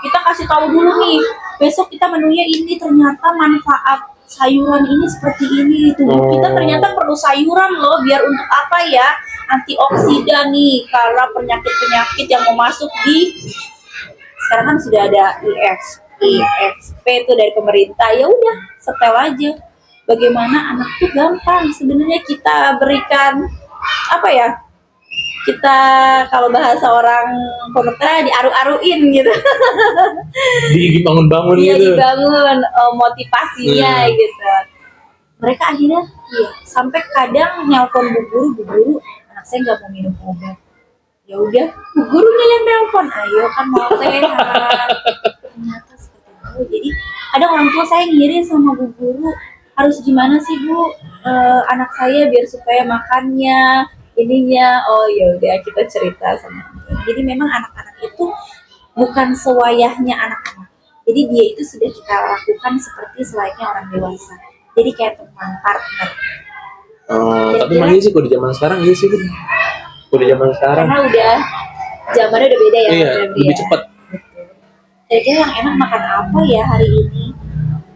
kita kasih tahu dulu nih, besok kita menunya ini, ternyata manfaat sayuran ini seperti ini. Tubuh kita ternyata perlu sayuran loh, biar untuk apa ya, antioksidan nih, karena penyakit-penyakit yang mau masuk di, sekarang kan sudah ada IFP itu dari pemerintah. Ya udah, setel aja. Bagaimana anak tuh gampang sebenarnya kita berikan apa ya, kita kalau bahasa orang pondoknya diaru-aruin gitu. Dibangun-bangun Dia gitu. dibangun motivasinya gitu. Mereka akhirnya sampai kadang nelpon bu guru, anak saya nggak mau minum obat. Ya udah, bu gurunya yang nelpon, ayo kan mau sehat. Ternyata seperti itu. Jadi kadang orang tua saya ngiri sama bu guru, harus gimana sih bu, anak saya biar supaya makannya ininya. Oh ya udah, kita cerita sama dia. Jadi memang anak-anak itu bukan sewayahnya anak-anak. Jadi dia itu sudah kita lakukan seperti selayaknya orang dewasa. Jadi kayak teman, partner. Tapi emang iya sih, kalau di zaman sekarang iya sih. Kalau di zaman sekarang. Karena udah zamannya udah beda ya. Iya, lebih cepat. Kira-kira yang enak makan apa ya hari ini?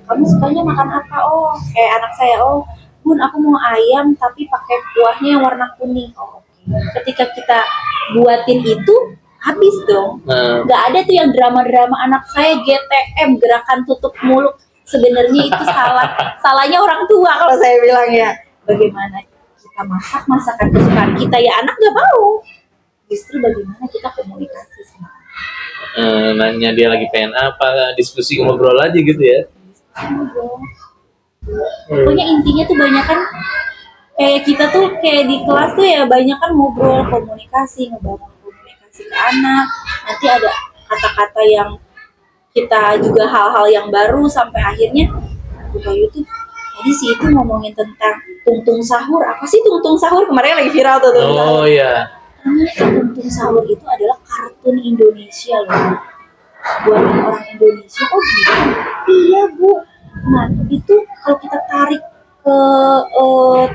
Kamu sukanya makan apa? Oh, kayak anak saya. Oh, bun, aku mau ayam tapi pakai kuahnya yang warna kuning. Oh, oke. Ketika kita buatin itu, habis dong. Nggak ada tuh yang drama-drama anak saya GTM, gerakan tutup mulut. Sebenarnya itu salahnya orang tua kalau saya bilang ya. Bagaimana kita masak masakan kesukaan kita, ya anak nggak mau. Justru bagaimana kita komunikasi sama anak. Nanya dia lagi pengen apa, diskusi ngobrol aja gitu ya. Pokoknya intinya tuh banyak kan, kayak kita tuh kayak di kelas tuh ya banyak kan ngobrol, komunikasi, ngebangun komunikasi ke anak. Nanti ada kata-kata yang kita juga hal-hal yang baru, sampai akhirnya buka YouTube. Tadi sih itu ngomongin tentang tungtung sahur. Apa sih tungtung sahur? Kemarin lagi viral tuh. Oh iya. Ternyata tungtung sahur itu adalah kartun Indonesia loh. Buatan orang Indonesia. Oh gitu? Iya bu. Nah itu kalau kita tarik ke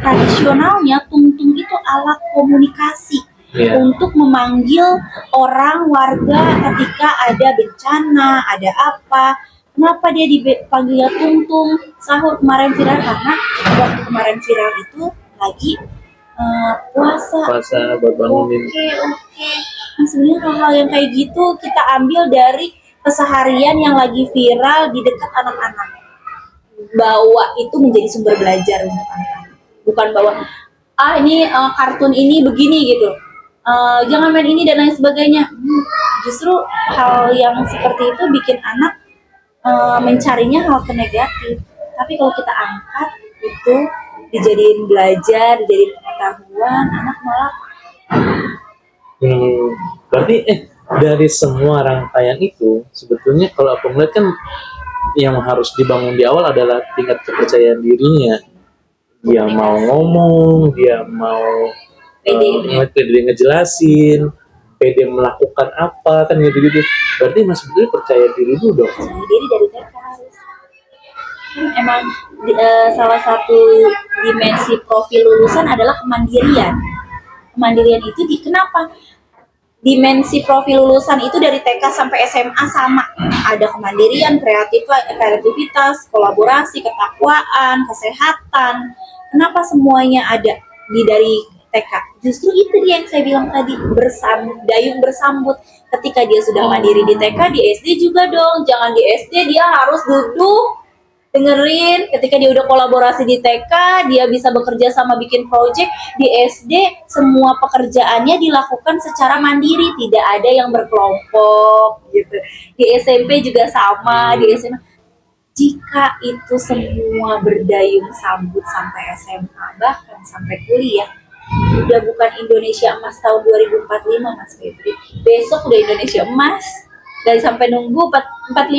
tradisionalnya, tungtung itu alat komunikasi. Untuk memanggil orang, warga ketika ada bencana, ada apa. Kenapa dia dipanggilnya tungtung sahur kemarin viral? Karena waktu kemarin viral itu lagi puasa buat bangunin. Oke. Nah, sebenarnya hal-hal yang kayak gitu kita ambil dari keseharian yang lagi viral di dekat anak-anak. Bawa itu menjadi sumber belajar untuk anak-anak. Bukan bawa ini kartun ini begini gitu. Jangan main ini dan lain sebagainya. Justru hal yang seperti itu bikin anak mencarinya hal ke negatif. Tapi kalau kita angkat itu dijadiin belajar, dijadiin pengetahuan, anak malah. Berarti dari semua rangkaian itu sebetulnya kalau aku melihat kan yang harus dibangun di awal adalah tingkat kepercayaan dirinya. Dia mau ngomong, dia mau pede ngejelasin, pede melakukan apa kan gitu-gitu. Berarti mas sebetulnya percaya diri dulu dong. Percaya diri dari TK harus. Emang salah satu dimensi profil lulusan adalah kemandirian. Kemandirian itu kenapa? Dimensi profil lulusan itu dari TK sampai SMA sama. Ada kemandirian, kreativitas, kolaborasi, ketakwaan, kesehatan. Kenapa semuanya ada dari TK? Justru itu dia yang saya bilang tadi, dayung bersambut. Ketika dia sudah mandiri di TK, di SD juga dong. Jangan di SD dia harus duduk dengerin. Ketika dia udah kolaborasi di TK, dia bisa bekerja sama bikin project. Di SD semua pekerjaannya dilakukan secara mandiri, tidak ada yang berkelompok gitu. Di SMP juga sama, di SMA Jika itu semua berdayung sambut sampai SMA, bahkan sampai kuliah, udah bukan Indonesia emas tahun 2045 Mas Febri. Besok udah Indonesia emas. Gak sampai nunggu 45. Tapi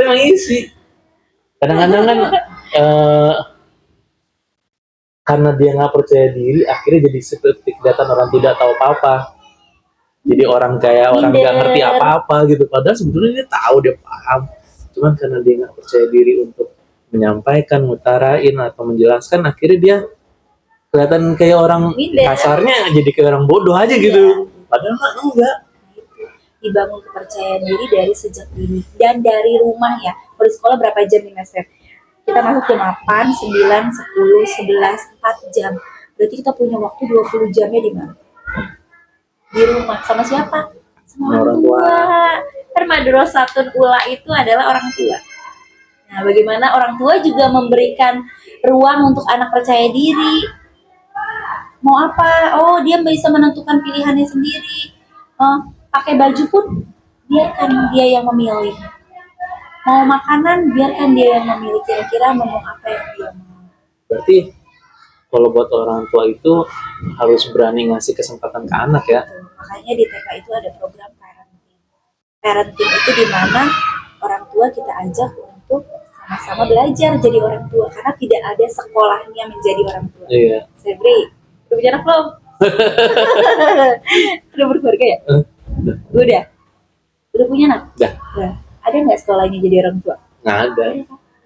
emang isi. Kadang-kadang kan karena dia nggak percaya diri, akhirnya jadi seperti kelihatan orang tidak tahu apa-apa. Jadi orang kayak orang nggak ngerti Minder. apa-apa gitu. Padahal sebetulnya dia tahu, dia paham. Cuman karena dia nggak percaya diri untuk menyampaikan, ngutarain atau menjelaskan, akhirnya dia kelihatan kayak orang Minder. kasarnya jadi kayak orang bodoh aja gitu. Padahal mah enggak. Dibangun kepercayaan diri dari sejak dini dan dari rumah ya. Kalau di sekolah berapa jam nih Mas Feb? Kita masuk jam 8, 9, 10, 11, 4 jam. Berarti kita punya waktu 20 jamnya di mana? Di rumah. Sama siapa? Sama orang tua. Kan madrasatun ula itu adalah orang tua. Nah, bagaimana orang tua juga memberikan ruang untuk anak percaya diri. Mau apa? Oh, dia bisa menentukan pilihannya sendiri. Pakai baju pun biarkan dia yang memilih. Mau makanan biarkan dia yang memilih, kira-kira menu apa yang dia mau. Berarti kalau buat orang tua itu harus berani ngasih kesempatan ke anak ya. Tuh, makanya di TK itu ada program parenting. Parenting itu di mana orang tua kita ajak untuk sama-sama belajar jadi orang tua, karena tidak ada sekolahnya menjadi orang tua. Iya. Febri, udah punya anak belum? Udah berkeluarga ya? Udah. Udah punya anak? Udah. Udah. Ada nggak sekolahnya jadi orang tua? Nggak ada.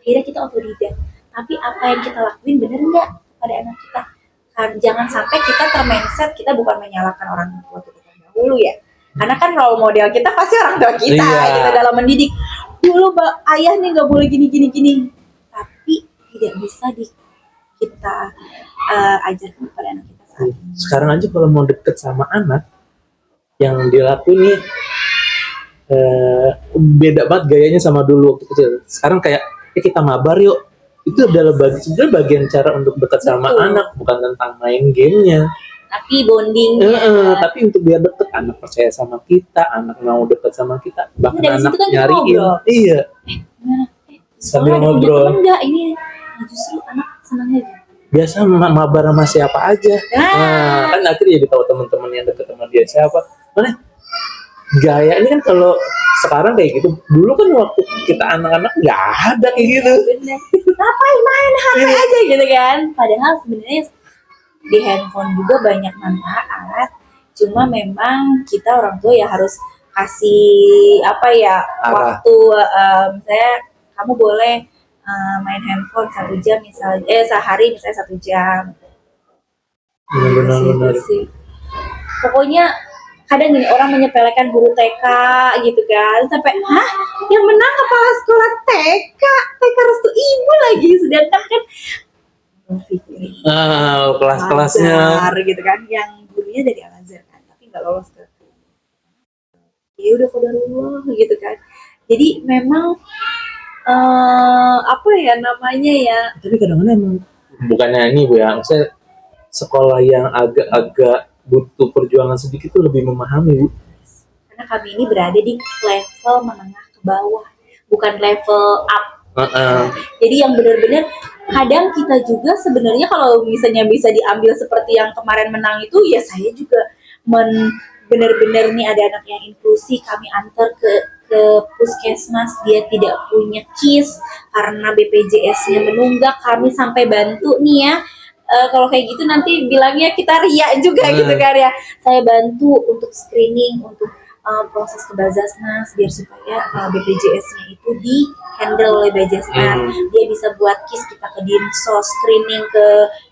Akhirnya kita otodidak. Tapi apa yang kita lakuin bener nggak pada anak kita? Kan jangan sampai kita termindset kita bukan menyalahkan orang tua kita terdahulu ya. Karena kan role model kita pasti orang tua kita gitu dalam mendidik. Dulu ayah nih nggak boleh gini. Tapi tidak bisa kita ajarkan kepada anak kita saat ini. Sekarang aja kalau mau deket sama anak, yang dilakuin nih beda banget gayanya sama dulu waktu kecil. Sekarang kayak kita mabar yuk. Itu adalah sebenarnya bagian cara untuk dekat sama anak, bukan tentang main gamenya. Tapi bonding. Tapi untuk biar deket, anak percaya sama kita, anak mau deket sama kita, bahkan dari anak situ kan nyariin. ngobrol. Iya. Sambil ngobrol. Enggak, ini justru anak senangnya gitu. Biasa mabar sama siapa aja. Nah, kan akhirnya jadi tahu teman-teman yang deket sama dia siapa. Mana gaya ini kan kalau sekarang kayak gitu. Dulu kan waktu kita anak-anak nggak ada kayak gitu. Bener. Ngapain main HP aja gitu kan. Padahal sebenarnya di handphone juga banyak manfaat. Cuma memang kita orang tua ya harus kasih waktu. Misalnya kamu boleh main handphone 1 jam misalnya, sehari misalnya 1 jam. Benar. Pokoknya kadang gini, orang menyepelekan guru TK gitu kan, sampai yang menang kepala sekolah TK restu ibu lagi, sedangkan kan kelas-kelasnya gitu kan, yang gurunya dari Al-Azhar kan, tapi nggak lolos ke ya udah qadarullah gitu kan. Jadi memang tapi kadang-kadang emang bukannya ini Bu ya, maksudnya sekolah yang agak butuh perjuangan sedikit tuh lebih memahami Bu. Karena kami ini berada di level menengah ke bawah, bukan level up. Jadi yang benar-benar kadang kita juga sebenarnya kalau misalnya bisa diambil seperti yang kemarin menang itu, ya saya juga benar-benar nih ada anak yang inklusi, kami antar ke puskesmas, dia tidak punya KIS karena BPJS-nya menunggak, kami sampai bantu nih ya. Kalau kayak gitu nanti bilangnya kita ria juga gitu kan ya. Saya bantu untuk screening, untuk proses ke Bazasnas biar supaya BPJS-nya itu di handle oleh Bazasnas. Dia bisa buat KIS, kita ke Dinsos, screening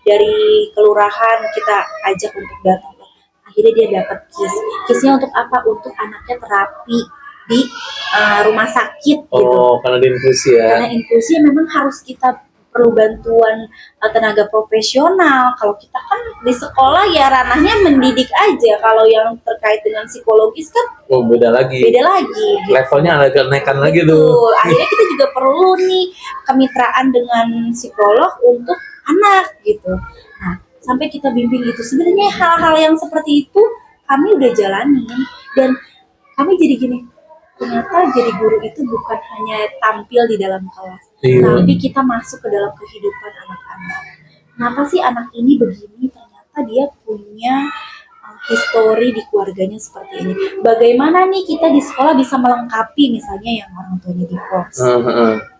dari kelurahan, kita ajak untuk datang. Akhirnya dia dapat KIS. KIS-nya untuk apa? Untuk anaknya terapi di rumah sakit gitu. Karena inklusi ya. Karena inklusi memang harus kita perlu bantuan tenaga profesional. Kalau kita kan di sekolah ya ranahnya mendidik aja. Kalau yang terkait dengan psikologis kan beda lagi. Gitu. Levelnya agak naikkan lagi tuh. Akhirnya kita juga perlu nih kemitraan dengan psikolog untuk anak gitu. Nah, sampai kita bimbing itu. Sebenarnya hal-hal yang seperti itu kami udah jalanin dan kami jadi gini. ternyata jadi guru itu bukan hanya tampil di dalam kelas, Iya. tapi kita masuk ke dalam kehidupan anak-anak. Kenapa sih anak ini begini? Ternyata dia punya histori di keluarganya seperti ini. Bagaimana nih kita di sekolah bisa melengkapi misalnya yang orang tuanya divorce.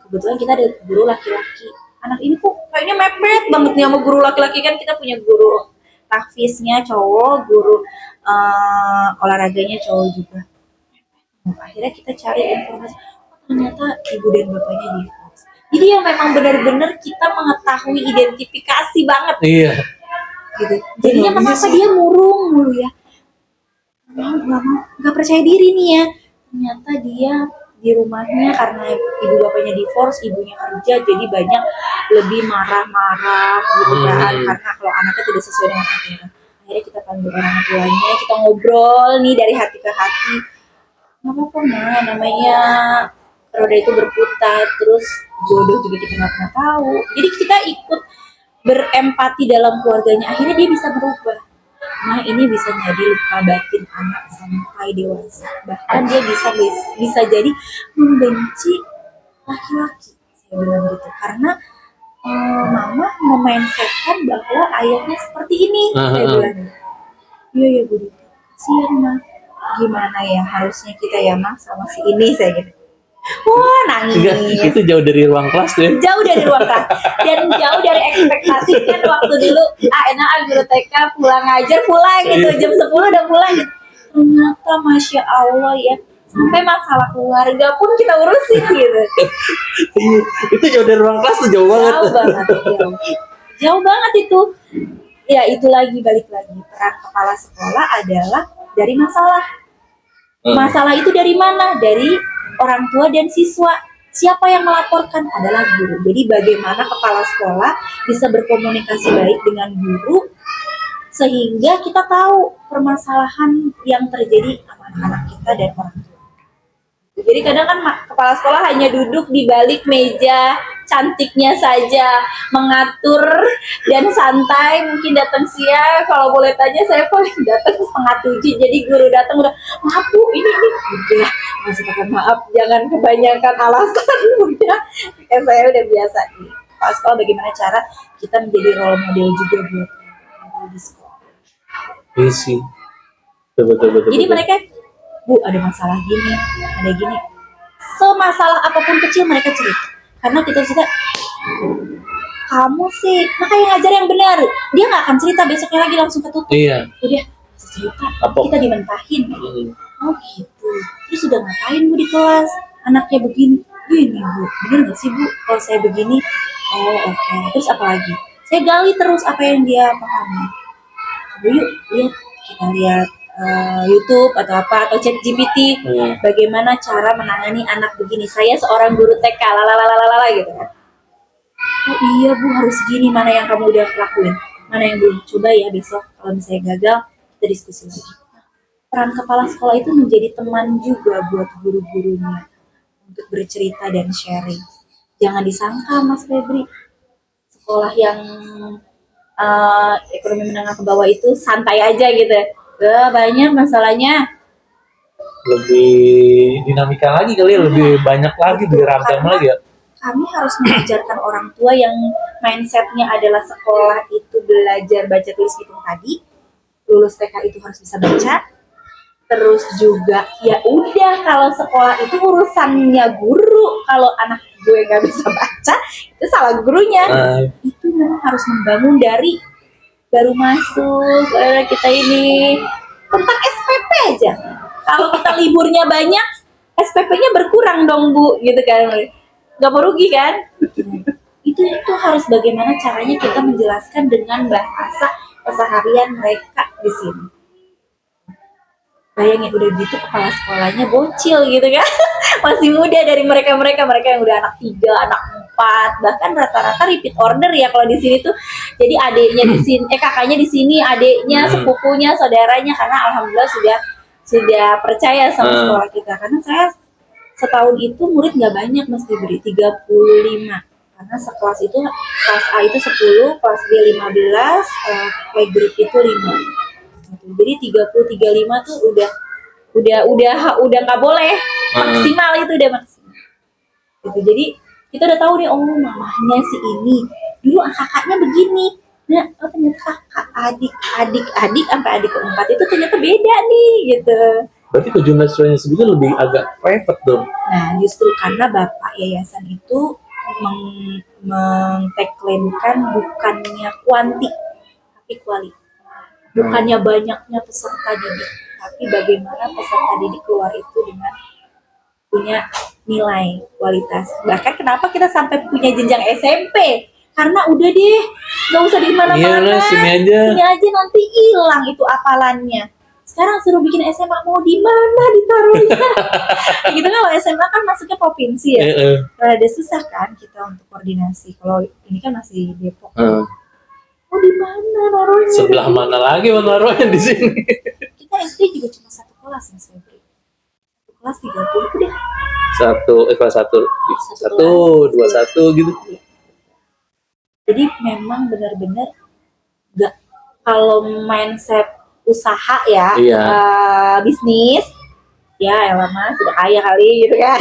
Kebetulan kita ada guru laki-laki. Anak ini kok kayaknya mepet banget nih sama guru laki-laki, kan kita punya guru tahfiznya cowok, guru olahraganya cowok juga. Akhirnya kita cari informasi, ternyata ibu dan bapaknya divorce. Jadi yang memang benar-benar kita mengetahui identifikasi banget. Iya. Gitu. Jadinya kenapa dia murung mulu ya? Nggak percaya diri nih ya. Ternyata dia di rumahnya karena ibu bapaknya divorce, ibunya kerja, jadi banyak lebih marah-marah gitu kan, karena kalau anaknya tidak sesuai dengan aturan. Akhirnya kita panggil orang tuanya, kita ngobrol nih dari hati ke hati. Nggak apa-apa mah, namanya roda itu berputar, terus jodoh juga kita nggak pernah tahu. Jadi kita ikut berempati dalam keluarganya, akhirnya dia bisa berubah. Nah, ini bisa jadi luka batin anak sampai dewasa. Bahkan dia bisa jadi membenci laki-laki. Saya bilang gitu karena mama memindsetkan bahwa ayahnya seperti ini. Saya bilang, iya Bu Dita, kasihan mah. Gimana ya, harusnya kita ya mah sama si ini, saya gitu. Wah, nangis. Enggak, itu jauh dari ruang kelas tuh ya. Jauh dari ruang kelas dan jauh dari ekspektasi kan. Waktu dulu enak guru TK pulang ngajar pulang gitu, jam 10 udah pulang gitu. Ternyata Masya Allah ya, sampai masalah keluarga pun kita urusin gitu. Itu jauh dari ruang kelas tuh, jauh banget. Jauh banget itu. Ya itu lagi, balik lagi, peran kepala sekolah adalah dari masalah. Masalah itu dari mana? Dari orang tua dan siswa. Siapa yang melaporkan? Adalah guru. Jadi bagaimana kepala sekolah bisa berkomunikasi baik dengan guru sehingga kita tahu permasalahan yang terjadi sama anak-anak kita dan orang tua. Jadi kadang kan kepala sekolah hanya duduk di balik meja cantiknya saja, mengatur dan santai, mungkin datang siang. Kalau boleh tanya, saya paling datang 6:30, jadi guru datang udah, maaf Bu, ini udah, masih kata maaf, jangan kebanyakan alasan, udah, saya udah biasa nih. Kepala sekolah bagaimana cara kita menjadi role model juga buat di sekolah. Iya sih, betul. Jadi mereka, Bu, ada masalah gini, ada gini. Semasalah apapun kecil mereka cerita. Karena kita cerita, kamu sih, makanya ngajar yang benar. Dia nggak akan cerita besoknya lagi langsung ketutup. Iya. Udah, cerita, kita dimentahin. Oh gitu. Terus udah ngapain Bu di kelas? Anaknya begini. Gini Bu, bener nggak sih Bu kalau saya begini? Oh oke. Terus apa lagi? Saya gali terus apa yang dia pahami. Yuk, lihat, kita lihat YouTube atau apa, atau ChatGPT, bagaimana cara menangani anak begini. Saya seorang guru TK, lalalala gitu kan. Oh iya Bu, harus gini. Mana yang kamu udah lakuin, mana yang belum. Coba ya besok kalau misalnya gagal, kita diskusi lagi. Peran kepala sekolah itu menjadi teman juga buat guru-gurunya untuk bercerita dan sharing. Jangan disangka Mas Febri, sekolah yang ekonomi menengah ke bawah itu santai aja gitu. Banyak masalahnya. Lebih dinamika lagi kali ya, lebih banyak lagi, lebih ragam lagi ya. Kami harus mengajarkan orang tua yang mindsetnya adalah sekolah itu belajar baca tulis hitung tadi, lulus TK itu harus bisa baca. Terus juga ya udah, kalau sekolah itu urusannya guru, kalau anak gue nggak bisa baca itu salah gurunya. Itu memang harus membangun dari baru masuk kita ini tentang SPP aja. Kalau kita liburnya banyak, SPP-nya berkurang dong Bu, gitu kan? Nggak mau rugi kan? Itu harus bagaimana caranya kita menjelaskan dengan bahasa keseharian mereka di sini. Bayangin udah gitu kepala sekolahnya bocil gitu kan. Masih muda dari mereka yang udah anak 3, anak 4, bahkan rata-rata repeat order ya kalau di sini tuh. Jadi adiknya di sini, kakaknya di sini, adiknya, sepupunya, saudaranya, karena alhamdulillah sudah percaya sama sekolah kita. Karena saya setahun itu murid nggak banyak Mas Febri, 35. Karena sekelas itu kelas A itu 10, kelas B 15, playgroup itu 5. Jadi 30-35 tuh udah nggak boleh. maksimal itu udah maksimal gitu. Jadi kita udah tahu nih, oh mamahnya si ini dulu kakaknya begini, nah oh ternyata kakak adik sampai adik keempat itu ternyata beda nih gitu. Berarti ke jumlah siswanya segitu lebih agak private dong. Nah justru karena bapak yayasan itu mengteklenkan bukannya kuanti tapi kualitas, bukannya banyaknya peserta didik, tapi bagaimana peserta didik keluar itu dengan punya nilai kualitas. Bahkan kenapa kita sampai punya jenjang SMP, karena udah deh nggak usah di mana-mana, sini aja nanti hilang itu hafalannya. Sekarang suruh bikin SMA mau di mana ditaruhnya. Gitu kan, kalau SMA kan masuknya provinsi ya. Ada susah kan kita untuk koordinasi. Kalau ini kan masih Depok. Mau di mana naruhnya? Sebelah mana lagi mau naruhnya di sini? Kita SD juga cuma satu kelas Mas Febri. Kelas 30 udah. Kelas 1, 2, 1 gitu. Jadi memang benar-benar nggak, kalau mindset usaha ya, bisnis ya lama sudah kaya kali gitu kan.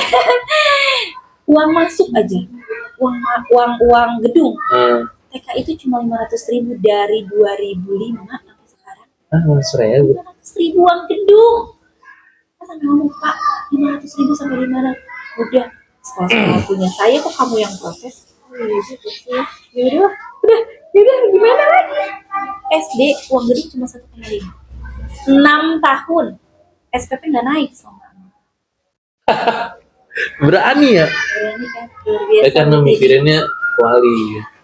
Uang masuk aja, uang gedung TK itu cuma 500.000 dari 2005 sampai sekarang. 500.000 uang gedung. Sampai ngomong, Pak, 500.000 sampai di mana? Udah, sekolah punya saya, kok kamu yang protes? Oh iya gitu sih. Yaudah gimana lagi? SD uang gedung cuma 1,5. 6 tahun SPP nggak naik sama. Berani ya? Berani kan, luar biasa. Mereka memikirinnya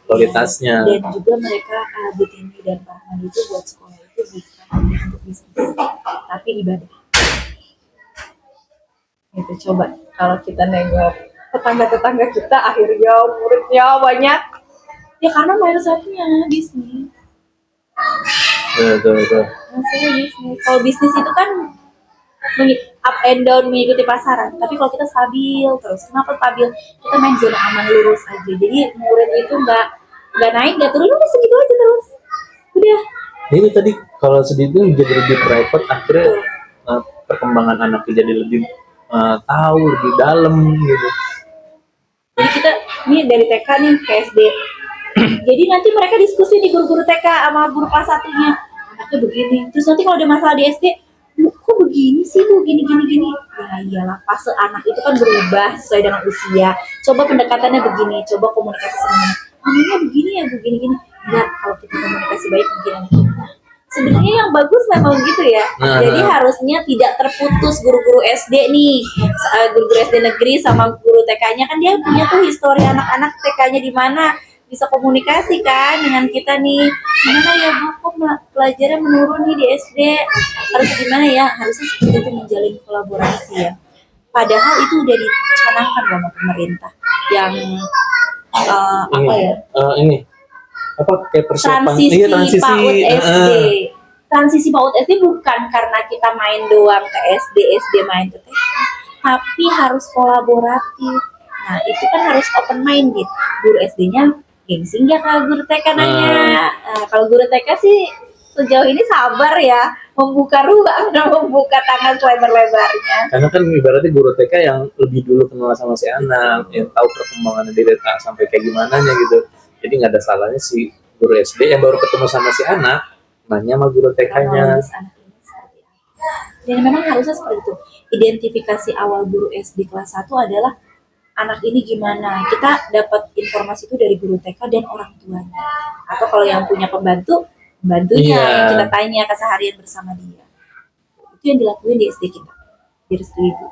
kualitasnya. Dan juga mereka Bu Tini dan Pak Ahmad itu buat sekolah itu bukan untuk bisnis, tapi ibadah. Itu coba kalau kita nengok tetangga kita akhirnya muridnya banyak ya karena mindsetnya bisnis. Betul. Maksudnya bisnis. Kalau bisnis itu kan up and down mengikuti pasaran, tapi kalau kita stabil terus. Kenapa stabil? Kita main zona aman lurus aja. Jadi murid itu nggak naik nggak turun, udah segitu aja terus. Udah. Ini tadi kalau segitu jadi lebih private, akhirnya perkembangan anaknya jadi lebih tahu lebih dalam gitu. Jadi kita ini dari TK nih ke SD. Jadi nanti mereka diskusi di guru-guru TK sama guru kelas 1-nya. Anaknya begini. Terus nanti kalau ada masalah di SD, kok begini sih Bu, gini. Ya iyalah, fase anak itu kan berubah sesuai dengan usia. Coba pendekatannya begini, coba komunikasi sama anak. Anaknya begini ya Bu, gini. Enggak, kalau kita komunikasi baik begini. Nah, sebenarnya yang bagus memang gitu ya. Jadi harusnya tidak terputus guru-guru SD nih, guru-guru SD negeri sama guru TK-nya kan dia punya tuh histori anak-anak TK-nya di mana, bisa komunikasi kan dengan kita nih. Gimana ya Bu, kok pelajaran menurun nih di SD? Harus gimana ya? Harusnya seperti itu, menjalin kolaborasi ya. Padahal itu udah dicanangkan sama pemerintah yang kayak persiapan transisi PAUD SD. Transisi PAUD SD bukan karena kita main doang ke SD main ke TK, tapi harus kolaboratif. Nah itu kan harus open minded. Guru SD-nya gengsi nggak kalau guru TK nanya. Nah, kalau guru TK sih sejauh ini sabar ya, membuka ruang dan membuka tangan selebar-lebarnya. Karena kan ibaratnya guru TK yang lebih dulu kenal sama si anak, yang tahu perkembangan dari A sampai kayak gimana gitu. Jadi nggak ada salahnya si guru SD yang baru ketemu sama si anak nanya sama guru TK-nya. Dan memang harusnya seperti itu. Identifikasi awal guru SD kelas 1 adalah anak ini gimana. Kita dapat informasi itu dari guru TK dan orang tuanya. Atau kalau yang punya pembantunya yang kita tanya keseharian bersama dia. Itu yang dilakuin di SD kita. Di Restu Ibu.